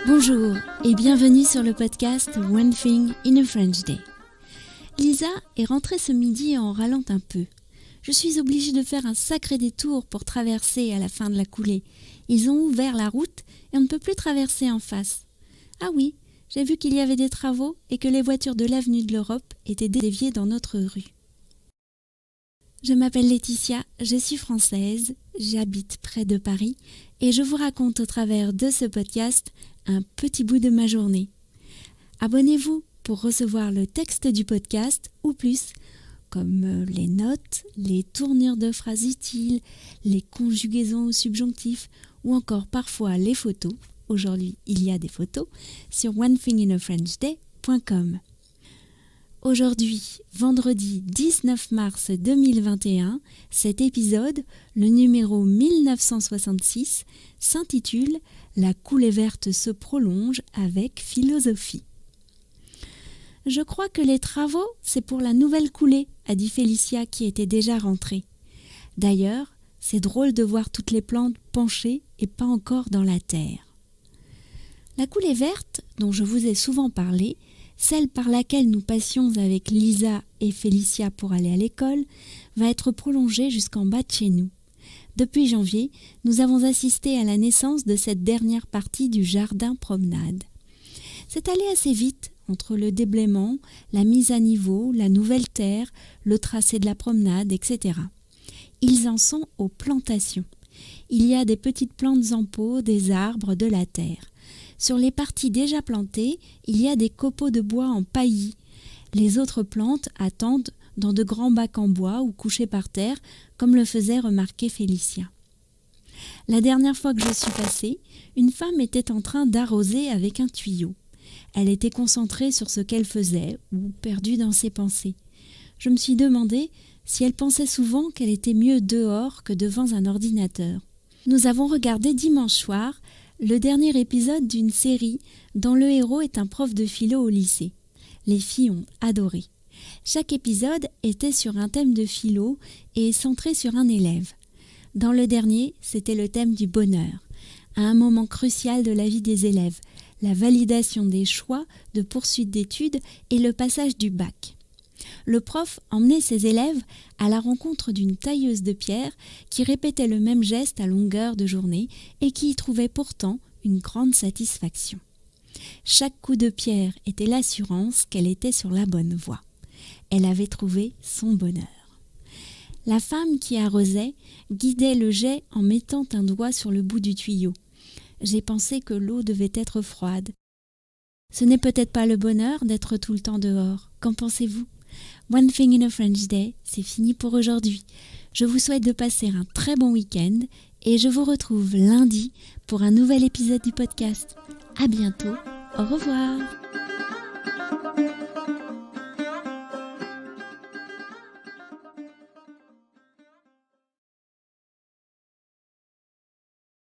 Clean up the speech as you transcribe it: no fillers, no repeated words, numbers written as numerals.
Bonjour et bienvenue sur le podcast One Thing in a French Day. Lisa est rentrée ce midi en râlant un peu. Je suis obligée de faire un sacré détour pour traverser à la fin de la coulée. Ils ont ouvert la route et on ne peut plus traverser en face. Ah oui, j'ai vu qu'il y avait des travaux et que les voitures de l'avenue de l'Europe étaient déviées dans notre rue. Je m'appelle Laetitia, je suis française, j'habite près de Paris et je vous raconte au travers de ce podcast un petit bout de ma journée. Abonnez-vous pour recevoir le texte du podcast ou plus, comme les notes, les tournures de phrases utiles, les conjugaisons au subjonctif ou encore parfois les photos. Aujourd'hui, il y a des photos sur onethinginafrenchday.com. Aujourd'hui, vendredi 19 mars 2021, cet épisode, le numéro 1966, s'intitule « La coulée verte se prolonge avec philosophie ». Je crois que les travaux, c'est pour la nouvelle coulée, a dit Félicia qui était déjà rentrée. D'ailleurs, c'est drôle de voir toutes les plantes penchées et pas encore dans la terre. La coulée verte, dont je vous ai souvent parlé, celle par laquelle nous passions avec Lisa et Félicia pour aller à l'école, va être prolongée jusqu'en bas de chez nous. Depuis janvier, nous avons assisté à la naissance de cette dernière partie du jardin promenade. C'est allé assez vite entre le déblaiement, la mise à niveau, la nouvelle terre, le tracé de la promenade, etc. Ils en sont aux plantations. Il y a des petites plantes en pot, des arbres, de la terre. Sur les parties déjà plantées, il y a des copeaux de bois en paillis. Les autres plantes attendent dans de grands bacs en bois ou couchées par terre, comme le faisait remarquer Félicia. La dernière fois que je suis passée, une femme était en train d'arroser avec un tuyau. Elle était concentrée sur ce qu'elle faisait ou perdue dans ses pensées. Je me suis demandé si elle pensait souvent qu'elle était mieux dehors que devant un ordinateur. Nous avons regardé dimanche soir le dernier épisode d'une série dont le héros est un prof de philo au lycée. Les filles ont adoré. Chaque épisode était sur un thème de philo et centré sur un élève. Dans le dernier, c'était le thème du bonheur, à un moment crucial de la vie des élèves, la validation des choix de poursuite d'études et le passage du bac. Le prof emmenait ses élèves à la rencontre d'une tailleuse de pierre qui répétait le même geste à longueur de journée et qui y trouvait pourtant une grande satisfaction. Chaque coup de pierre était l'assurance qu'elle était sur la bonne voie. Elle avait trouvé son bonheur. La femme qui arrosait guidait le jet en mettant un doigt sur le bout du tuyau. J'ai pensé que l'eau devait être froide. Ce n'est peut-être pas le bonheur d'être tout le temps dehors. Qu'en pensez-vous ? One Thing in a French Day, c'est fini pour aujourd'hui. Je vous souhaite de passer un très bon week-end et je vous retrouve lundi pour un nouvel épisode du podcast. À bientôt, au revoir.